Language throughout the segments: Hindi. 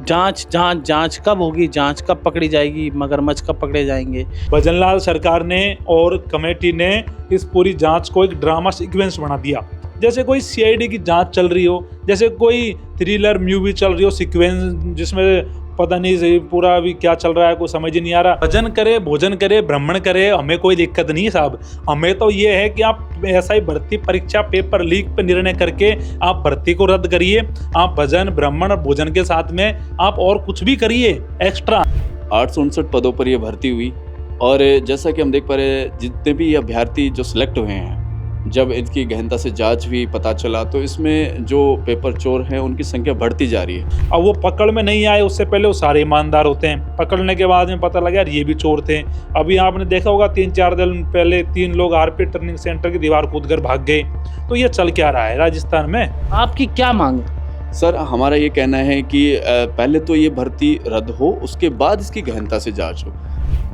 जांच जांच जांच कब होगी, जांच कब पकड़ी जाएगी, मगरमच्छ कब पकड़े जाएंगे। भजनलाल सरकार ने और कमेटी ने इस पूरी जांच को एक ड्रामा सीक्वेंस बना दिया, जैसे कोई सीआईडी की जांच चल रही हो, जैसे कोई थ्रिलर मूवी चल रही हो सीक्वेंस, जिसमें पता नहीं सही पूरा अभी क्या चल रहा है, कोई समझ ही नहीं आ रहा। भजन करे, भोजन करे, ब्राह्मण करे, हमें कोई दिक्कत नहीं है साहब। हमें तो ये है कि आप ऐसा ही भर्ती परीक्षा पेपर लीक पे निर्णय करके आप भर्ती को रद्द करिए। आप भजन, ब्राह्मण और भोजन के साथ में आप और कुछ भी करिए एक्स्ट्रा। 859 पदों पर यह भर्ती हुई और जैसा कि हम देख पा रहे हैं, जितने भी अभ्यर्थी जो सिलेक्ट हुए हैं, जब इनकी गहनता से जांच हुई, पता चला तो इसमें जो पेपर चोर हैं उनकी संख्या बढ़ती जा रही है। अब वो पकड़ में नहीं आए, उससे पहले वो सारे ईमानदार होते हैं, पकड़ने के बाद में पता लगा यार ये भी चोर थे। अभी आपने देखा होगा 3-4 दिन पहले 3 लोग आरपी ट्रेनिंग सेंटर की दीवार कूद कर भाग गए। तो ये चल क्या रहा है राजस्थान में? आपकी क्या मांग है? सर, हमारा ये कहना है कि पहले तो ये भर्ती रद्द हो, उसके बाद इसकी गहनता से जांच हो।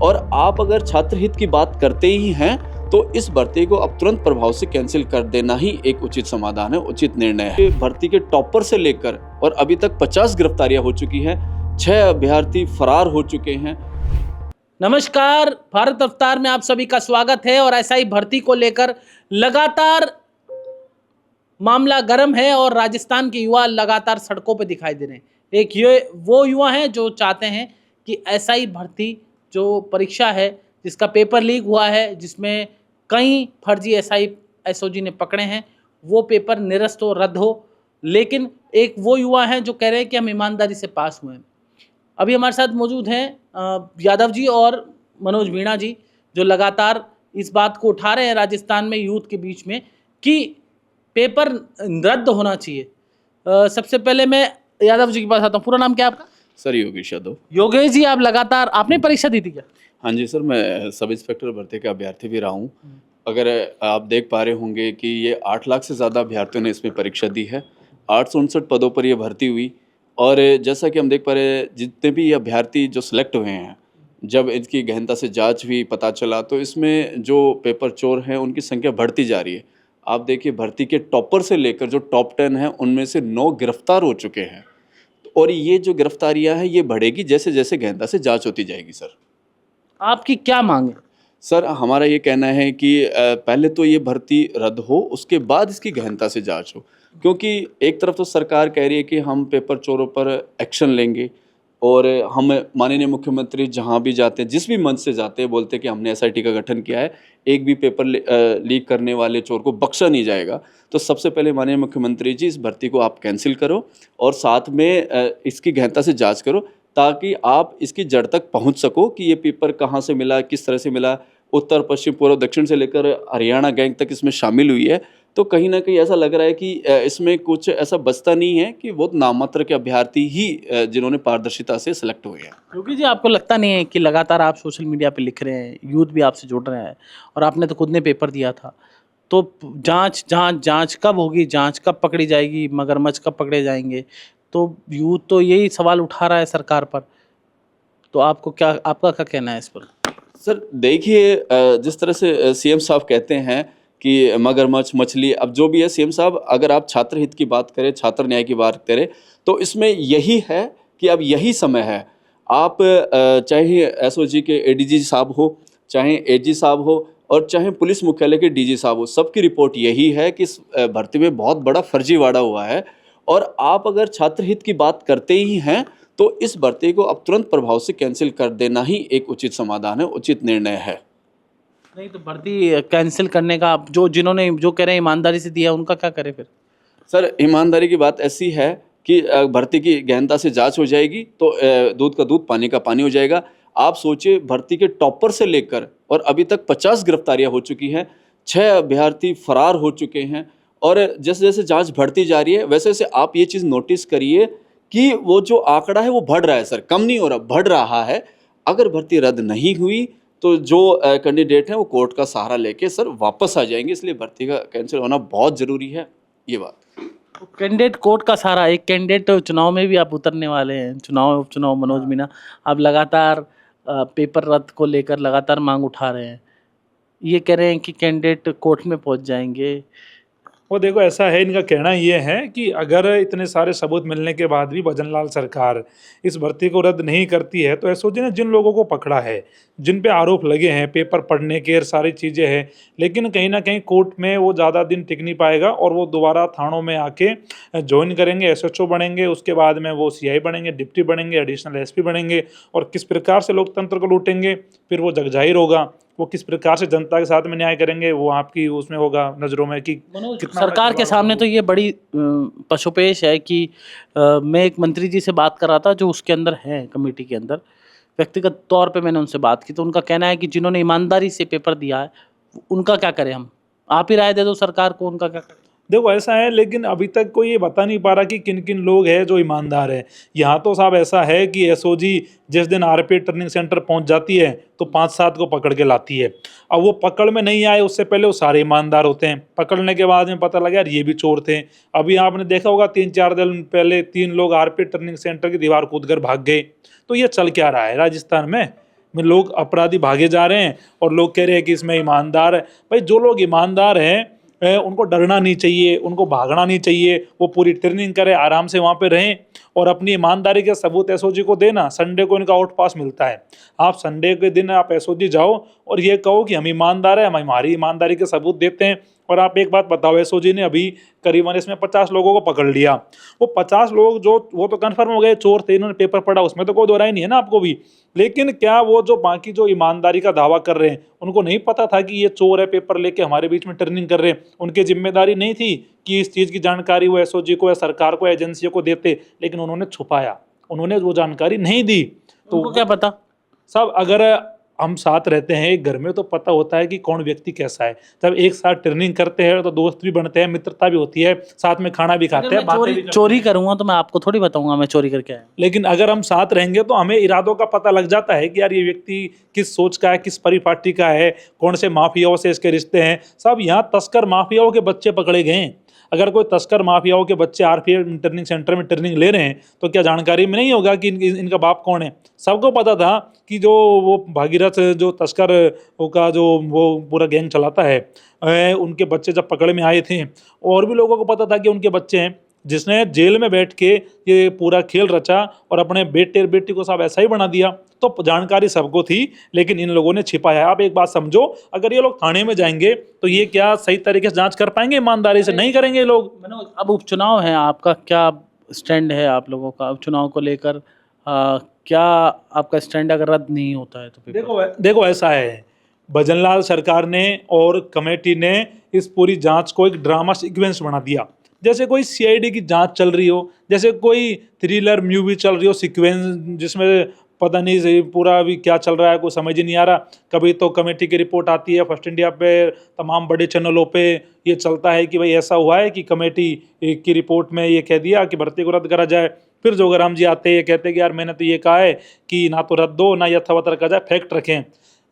और आप अगर छात्र हित की बात करते ही हैं तो इस भर्ती को अब तुरंत प्रभाव से कैंसिल कर देना ही एक उचित समाधान है, उचित निर्णय है। भर्ती के टॉपर से लेकर और अभी तक 50 गिरफ्तारियां हो चुकी हैं, 6 अभ्यर्थी फरार हो चुके हैं। नमस्कार, भारत अवतार में आप सभी का स्वागत है। और ऐसा ही भर्ती को लेकर लगातार मामला गर्म है और राजस्थान के युवा लगातार सड़कों पर दिखाई दे रहे हैं। एक ये वो युवा हैं जो चाहते हैं कि ऐसा ही भर्ती जो परीक्षा है जिसका पेपर लीक हुआ है, जिसमें कई फर्जी एसओजी ने पकड़े हैं, वो पेपर निरस्त हो, रद्द हो। लेकिन एक वो युवा हैं जो कह रहे हैं कि हम ईमानदारी से पास हुए हैं। अभी हमारे साथ मौजूद हैं यादव जी और मनोज मीणा जी, जो लगातार इस बात को उठा रहे हैं राजस्थान में यूथ के बीच में कि पेपर रद्द होना चाहिए। सबसे पहले मैं यादव जी के पास आता हूँ। पूरा नाम क्या है आपका? सर, योगेश यादव। योगेश जी, आप लगातार आपने परीक्षा दी थी क्या? हाँ जी सर, मैं सब इंस्पेक्टर भर्ती का अभ्यर्थी भी रहा हूँ। अगर आप देख पा रहे होंगे कि ये 8 लाख से ज़्यादा अभ्यर्थियों ने इसमें परीक्षा दी है। 859 पदों पर यह भर्ती हुई और जैसा कि हम देख पा रहे हैं, जितने भी अभ्यर्थी जो सिलेक्ट हुए हैं, जब इनकी गहनता से जांच हुई, पता चला तो इसमें जो पेपर चोर हैं उनकी संख्या बढ़ती जा रही है। आप देखिए, भर्ती के टॉपर से लेकर जो टॉप 10 हैं उनमें से 9 गिरफ्तार हो चुके हैं। और ये जो गिरफ्तारियां हैं ये बढ़ेगी जैसे जैसे गहनता से जांच होती जाएगी। सर, आपकी क्या मांग है? सर, हमारा ये कहना है कि पहले तो ये भर्ती रद्द हो, उसके बाद इसकी गहनता से जांच हो। क्योंकि एक तरफ तो सरकार कह रही है कि हम पेपर चोरों पर एक्शन लेंगे और हम माननीय मुख्यमंत्री जहां भी जाते हैं, जिस भी मंच से जाते हैं, बोलते हैं कि हमने एसआईटी का गठन किया है, एक भी पेपर लीक करने वाले चोर को बख्शा नहीं जाएगा। तो सबसे पहले माननीय मुख्यमंत्री जी, इस भर्ती को आप कैंसिल करो और साथ में इसकी गहनता से जाँच करो, ताकि आप इसकी जड़ तक पहुंच सको कि ये पेपर कहाँ से मिला, किस तरह से मिला। उत्तर, पश्चिम, पूर्व, दक्षिण से लेकर हरियाणा गैंग तक इसमें शामिल हुई है। तो कहीं ना कहीं ऐसा लग रहा है कि इसमें कुछ ऐसा बचता नहीं है कि बहुत नाममात्र के अभ्यर्थी ही जिन्होंने पारदर्शिता से सिलेक्ट हुए हैं। क्योंकि जी, आपको लगता नहीं है कि लगातार आप सोशल मीडिया पे लिख रहे हैं, यूथ भी आपसे जुड़ रहे हैं और आपने तो खुद ने पेपर दिया था, तो जांच जांच जांच कब होगी, जांच कब पकड़ी जाएगी, मगरमच्छ कब पकड़े जाएंगे? तो यूथ तो यही सवाल उठा रहा है सरकार पर। तो आपका क्या कहना है इस पर? सर देखिए, जिस तरह से सीएम साहब कहते हैं कि मगरमच्छ, मछली, अब जो भी है सीएम साहब, अगर आप छात्र हित की बात करें, छात्र न्याय की बात करें, तो इसमें यही है कि अब यही समय है। आप चाहे एसओजी के एडीजी साहब हो, चाहे एजी साहब हो और चाहे पुलिस मुख्यालय के डीजी साहब हो, सबकी रिपोर्ट यही है कि इस भर्ती में बहुत बड़ा फर्जीवाड़ा हुआ है। और आप अगर छात्र हित की बात करते ही हैं तो इस भर्ती को अब तुरंत प्रभाव से कैंसिल कर देना ही एक उचित समाधान है, उचित निर्णय है। नहीं तो भर्ती कैंसिल करने का जिन्होंने जो कह रहे हैं ईमानदारी से दिया, उनका क्या करें फिर? सर, ईमानदारी की बात ऐसी है कि भर्ती की गहनता से जांच हो जाएगी तो दूध का दूध, पानी का पानी हो जाएगा। आप सोचिए, भर्ती के टॉपर से लेकर और अभी तक 50 गिरफ्तारियां हो चुकी हैं, 6 अभ्यर्थी फरार हो चुके हैं। और जैसे जैसे जांच बढ़ती जा रही है वैसे वैसे आप ये चीज़ नोटिस करिए कि वो जो आंकड़ा है वो बढ़ रहा है। सर, कम नहीं हो रहा, बढ़ रहा है। अगर भर्ती रद्द नहीं हुई तो जो कैंडिडेट हैं वो कोर्ट का सहारा लेके सर वापस आ जाएंगे। इसलिए भर्ती का कैंसिल होना बहुत ज़रूरी है, ये बात। कैंडिडेट कोर्ट का सहारा, एक कैंडिडेट चुनाव में भी आप उतरने वाले हैं, उपचुनाव। मनोज मीणा, आप लगातार पेपर रद्द को लेकर लगातार मांग उठा रहे हैं। ये कह रहे हैं कि कैंडिडेट कोर्ट में पहुंच जाएंगे वो देखो ऐसा है, इनका कहना ये है कि अगर इतने सारे सबूत मिलने के बाद भी भजनलाल सरकार इस भर्ती को रद्द नहीं करती है तो एसओजी ने जिन लोगों को पकड़ा है, जिन पे आरोप लगे हैं, पेपर पढ़ने के सारी चीज़ें हैं, लेकिन कहीं ना कहीं कोर्ट में वो ज़्यादा दिन टिक नहीं पाएगा और वो दोबारा थानों में आके ज्वाइन करेंगे, एसएचओ बनेंगे, उसके बाद में वो सीआई बनेंगे, डिप्टी बनेंगे, एडिशनल एसपी बनेंगे और किस प्रकार से लोकतंत्र को लूटेंगे फिर वो जगजाहिर होगा। वो किस प्रकार से जनता के साथ में न्याय करेंगे वो आपकी उसमें होगा नज़रों में कि कितना सरकार के सामने तो ये बड़ी पशुपेश है कि मैं एक मंत्री जी से बात कर रहा था जो उसके अंदर है, कमेटी के अंदर। व्यक्तिगत तौर पे मैंने उनसे बात की तो उनका कहना है कि जिन्होंने ईमानदारी से पेपर दिया है उनका क्या करें हम, आप ही राय दे दो सरकार को, उनका क्या करें। देखो ऐसा है, लेकिन अभी तक कोई ये बता नहीं पा रहा कि किन किन लोग हैं जो ईमानदार है। यहाँ तो साहब ऐसा है कि एसओजी जिस दिन आरपीए ट्रेनिंग सेंटर पहुंच जाती है तो 5-7 को पकड़ के लाती है। अब वो पकड़ में नहीं आए उससे पहले वो सारे ईमानदार होते हैं, पकड़ने के बाद में पता लगा यार ये भी चोर थे। अभी आपने देखा होगा 3-4 दिन पहले 3 लोग आरपीए ट्रेनिंग सेंटर की दीवार कूद कर भाग गए। तो ये चल क्या रहा है राजस्थान में लोग अपराधी भागे जा रहे हैं और लोग कह रहे हैं कि इसमें ईमानदार है। भाई जो लोग ईमानदार हैं उनको डरना नहीं चाहिए, उनको भागना नहीं चाहिए, वो पूरी ट्रेनिंग करें, आराम से वहाँ पे रहें और अपनी ईमानदारी के सबूत एसओजी को देना। संडे को इनका आउट पास मिलता है, आप संडे के दिन आप एसओजी जाओ और ये कहो कि हम ईमानदार हैं, हम हमारी ईमानदारी के सबूत देते हैं। और आप एक बात बताओ, एसओजी ने अभी करीबन इसमें 50 लोगों को पकड़ लिया। वो 50 लोग जो वो तो कन्फर्म हो गए चोर थे, इन्होंने पेपर पढ़ा, उसमें तो कोई दो राय नहीं है ना आपको भी। लेकिन क्या वो जो बाकी जो ईमानदारी का दावा कर रहे हैं उनको नहीं पता था कि ये चोर है, पेपर लेके हमारे बीच में ट्रेनिंग कर रहे हैं? उनकी जिम्मेदारी नहीं थी कि इस चीज़ की जानकारी वो एसओजी को या सरकार को, एजेंसियों को देते, लेकिन उन्होंने छुपाया, उन्होंने वो जानकारी नहीं दी। तो उनको क्या पता सब अगर हम साथ रहते हैं एक घर में तो पता होता है कि कौन व्यक्ति कैसा है। जब एक साथ ट्रेनिंग करते हैं तो दोस्त भी बनते हैं, मित्रता भी होती है, साथ में खाना भी खाते हैं, बातें भी करते हैं। चोरी करूंगा तो मैं आपको थोड़ी बताऊंगा मैं चोरी करके आया। लेकिन अगर हम साथ रहेंगे तो हमें इरादों का पता लग जाता है कि यार ये व्यक्ति किस सोच का है, किस परिपाटी का है, कौन से माफियाओं से इसके रिश्ते हैं। सब यहाँ तस्कर माफियाओं के बच्चे पकड़े गए हैं। अगर कोई तस्कर माफियाओं के बच्चे आरपीए ट्रेनिंग सेंटर में ट्रेनिंग ले रहे हैं तो क्या जानकारी में नहीं होगा कि इनका बाप कौन है? सबको पता था कि जो वो भागीरथ जो तस्कर का जो वो पूरा गैंग चलाता है उनके बच्चे जब पकड़ में आए थे, और भी लोगों को पता था कि उनके बच्चे हैं। जिसने जेल में बैठ के ये पूरा खेल रचा और अपने बेटी को सब ऐसा ही बना दिया, तो जानकारी सबको थी, लेकिन इन लोगों ने छिपाया। आप एक बात समझो, अगर ये लोग थाने में जाएंगे तो ये क्या सही तरीके से जांच कर पाएंगे? ईमानदारी से नहीं करेंगे ये लोग। अब उपचुनाव है, आपका क्या स्टैंड है आप लोगों का उपचुनाव को लेकर? क्या आपका स्टैंड अगर रद्द नहीं होता है तो पेपर? देखो ऐसा है, भजनलाल सरकार ने और कमेटी ने इस पूरी जांच को एक ड्रामा सीक्वेंस बना दिया। जैसे कोई सीआईडी की जांच चल रही हो, जैसे कोई थ्रिलर मूवी चल रही हो सीक्वेंस, जिसमें पता नहीं सही पूरा अभी क्या चल रहा है, कोई समझ ही नहीं आ रहा। कभी तो कमेटी की रिपोर्ट आती है फर्स्ट इंडिया पे, तमाम बड़े चैनलों पे ये चलता है कि भाई ऐसा हुआ है कि कमेटी की रिपोर्ट में ये कह दिया कि भर्ती को रद्द करा जाए। फिर जोगराम जी आते हैं, ये कहते हैं कि यार मैंने तो ये कहा है कि ना तो रद्द हो ना यथावत रखा जाए, फैक्ट रखें।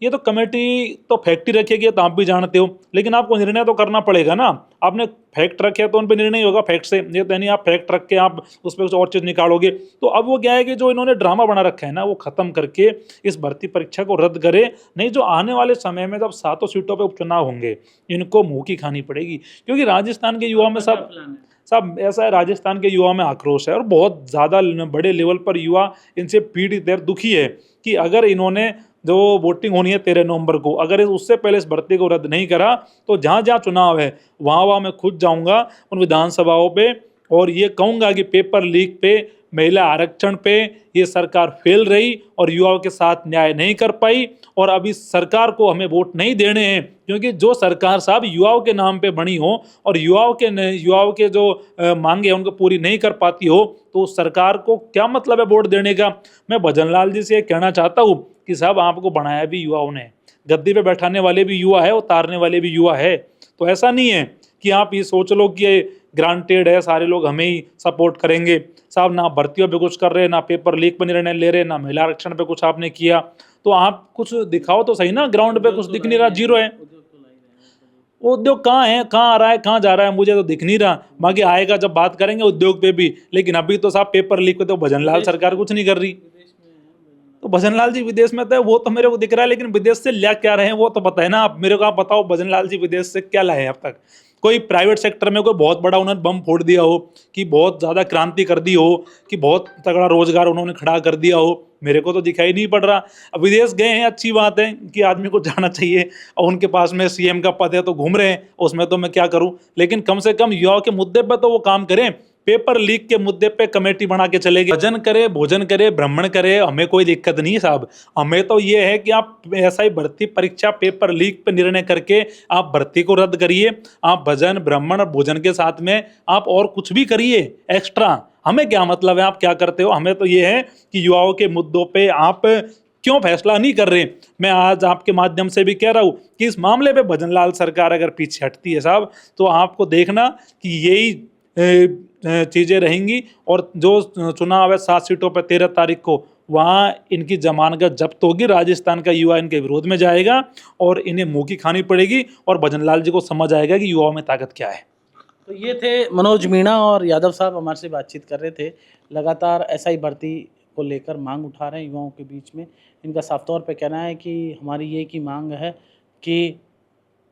ये तो कमेटी तो फैक्ट ही रखेगी, तो आप भी जानते हो, लेकिन आपको निर्णय तो करना पड़ेगा ना। आपने फैक्ट रखे तो उन पर निर्णय होगा फैक्ट से, ये तो नहीं आप फैक्ट रख के आप उस पर कुछ और चीज़ निकालोगे। तो अब वो क्या है कि जो इन्होंने ड्रामा बना रखा है ना, वो खत्म करके इस भर्ती परीक्षा को रद्द करे, नहीं जो आने वाले समय में जब 7 सीटों पर उपचुनाव होंगे इनको मुँह की खानी पड़ेगी। क्योंकि राजस्थान के युवा में सब ऐसा है, राजस्थान के युवा में आक्रोश है और बहुत ज़्यादा बड़े लेवल पर युवा इनसे पीड़ित है, दुखी है कि अगर इन्होंने जो वोटिंग होनी है 13 नवंबर को, अगर उससे पहले इस भर्ती को रद्द नहीं करा तो जहाँ जहाँ चुनाव है वहाँ मैं खुद जाऊँगा उन विधानसभाओं पे और ये कहूँगा कि पेपर लीक पे, महिला आरक्षण पे ये सरकार फेल रही और युवाओं के साथ न्याय नहीं कर पाई। और अभी सरकार को हमें वोट नहीं देने हैं, क्योंकि जो सरकार साहब युवाओं के नाम पे बनी हो और युवाओं के जो मांगे उनको पूरी नहीं कर पाती हो, तो उस सरकार को क्या मतलब है वोट देने का। मैं भजनलाल जी से कहना चाहता हूँ कि साहब आपको बनाया भी युवाओं ने, गद्दी पे बैठाने वाले भी युवा है, उतारने वाले भी युवा है। तो ऐसा नहीं है कि आप ये सोच लो कि ये ग्रांटेड है, सारे लोग हमें ही सपोर्ट करेंगे। साहब ना भर्तियों पे कुछ कर रहे, ना पेपर लीक पे निर्णय ले रहे, ना महिला आरक्षण पे कुछ आपने किया, तो आप कुछ दिखाओ तो सही ना। ग्राउंड पे कुछ दिख नहीं रहा, जीरो है। उद्योग कहाँ है, कहाँ आ रहा है, कहाँ जा रहा है, मुझे तो दिख नहीं रहा। बाकी आएगा जब बात करेंगे उद्योग पे भी, लेकिन अभी तो साहब पेपर लीक पे तो भजनलाल सरकार कुछ नहीं कर रही। तो भजनलाल जी विदेश में तो वो तो मेरे को दिख रहा है, लेकिन विदेश से ला क्या रहे हैं वो तो पता है ना। आप मेरे को आप बताओ भजनलाल जी विदेश से क्या लाए अब तक? कोई प्राइवेट सेक्टर में कोई बहुत बड़ा उन्होंने बम फोड़ दिया हो, कि बहुत ज़्यादा क्रांति कर दी हो, कि बहुत तगड़ा रोजगार उन्होंने खड़ा कर दिया हो, मेरे को तो दिखाई नहीं पड़ रहा। अब विदेश गए हैं, अच्छी बात है कि आदमी को जाना चाहिए, और उनके पास में सीएम का पद है तो घूम रहे हैं, उसमें तो मैं क्या करूं, लेकिन कम से कम युवाओं के मुद्दे पर तो वो काम करें। पेपर लीक के मुद्दे पे कमेटी बना के चले गए, भजन करे, भोजन करे, ब्राह्मण करे, हमें कोई दिक्कत नहीं है साहब। हमें तो ये है कि आप ऐसा ही भर्ती परीक्षा पेपर लीक पे निर्णय करके आप भर्ती को रद्द करिए। आप भजन, ब्राह्मण और भोजन के साथ में आप और कुछ भी करिए एक्स्ट्रा, हमें क्या मतलब है आप क्या करते हो। हमें तो ये है कि युवाओं के मुद्दों पे आप क्यों फैसला नहीं कर रहे। मैं आज आपके माध्यम से भी कह रहा हूँ कि इस मामले पे भजन लाल सरकार अगर पीछे हटती है साहब, तो आपको देखना कि यही चीज़ें रहेंगी। और जो चुनाव है 7 सीटों पर 13 तारीख को, वहाँ इनकी जमानत जब्त होगी, राजस्थान का युवा इनके विरोध में जाएगा और इन्हें मुँह की खानी पड़ेगी, और भजन लाल जी को समझ आएगा कि युवाओं में ताकत क्या है। तो ये थे मनोज मीणा और यादव साहब हमारे से बातचीत कर रहे थे। लगातार एसआई भर्ती को लेकर मांग उठा रहे हैं युवाओं के बीच में। इनका साफ तौर पे कहना है कि हमारी ये की मांग है कि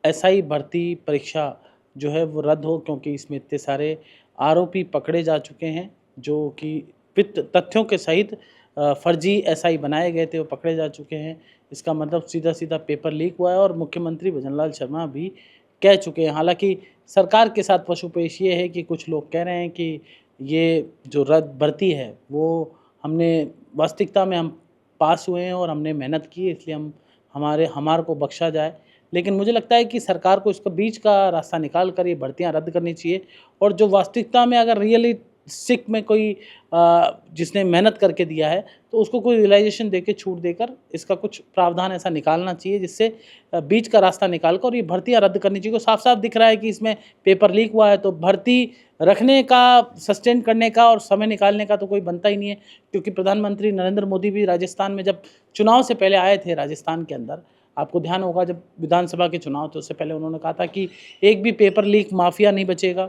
एसआई भर्ती परीक्षा जो है वो रद्द हो, क्योंकि इसमें इतने सारे आरोपी पकड़े जा चुके हैं जो कि तथ्यों के सहित फर्जी एसआई बनाए गए थे, वो पकड़े जा चुके हैं। इसका मतलब सीधा सीधा पेपर लीक हुआ है, और मुख्यमंत्री भजनलाल शर्मा भी कह चुके हैं। हालांकि सरकार के साथ पशुपेश ये है कि कुछ लोग कह रहे हैं कि ये जो रद्द भर्ती है वो हमने वास्तविकता में हम पास हुए हैं और हमने मेहनत की है, इसलिए हमारे को बख्शा जाए। लेकिन मुझे लगता है कि सरकार को इसका बीच का रास्ता निकाल कर ये भर्तियां रद्द करनी चाहिए, और जो वास्तविकता में अगर रियलिस्टिक में कोई जिसने मेहनत करके दिया है तो उसको कोई रियलाइजेशन देके छूट देकर इसका कुछ प्रावधान ऐसा निकालना चाहिए जिससे बीच का रास्ता निकाल कर ये भर्तियां रद्द करनी चाहिए। साफ साफ दिख रहा है कि इसमें पेपर लीक हुआ है, तो भर्ती रखने का, सस्टेन करने का और समय निकालने का तो कोई बनता ही नहीं है। क्योंकि प्रधानमंत्री नरेंद्र मोदी भी राजस्थान में जब चुनाव से पहले आए थे, राजस्थान के अंदर आपको ध्यान होगा जब विधानसभा के चुनाव थे उससे पहले उन्होंने कहा था कि एक भी पेपर लीक माफिया नहीं बचेगा,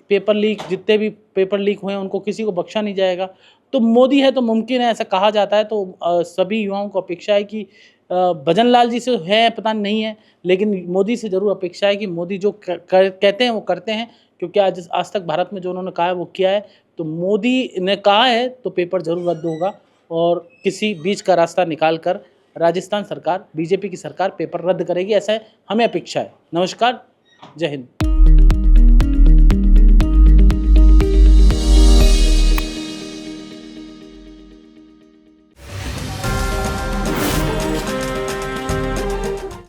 पेपर लीक जितने भी पेपर लीक हुए हैं उनको किसी को बख्शा नहीं जाएगा। तो मोदी है तो मुमकिन है, ऐसा कहा जाता है। तो सभी युवाओं को अपेक्षा है कि भजन लाल जी से है पता नहीं है, लेकिन मोदी से ज़रूर अपेक्षा है कि मोदी जो कहते हैं वो करते हैं, क्योंकि आज तक भारत में जो उन्होंने कहा है वो किया है। तो मोदी ने कहा है तो पेपर जरूर रद्द होगा, और किसी बीच का रास्ता निकाल कर राजस्थान सरकार, बीजेपी की सरकार पेपर रद्द करेगी, ऐसा हमें अपेक्षा है। नमस्कार, जय हिंद।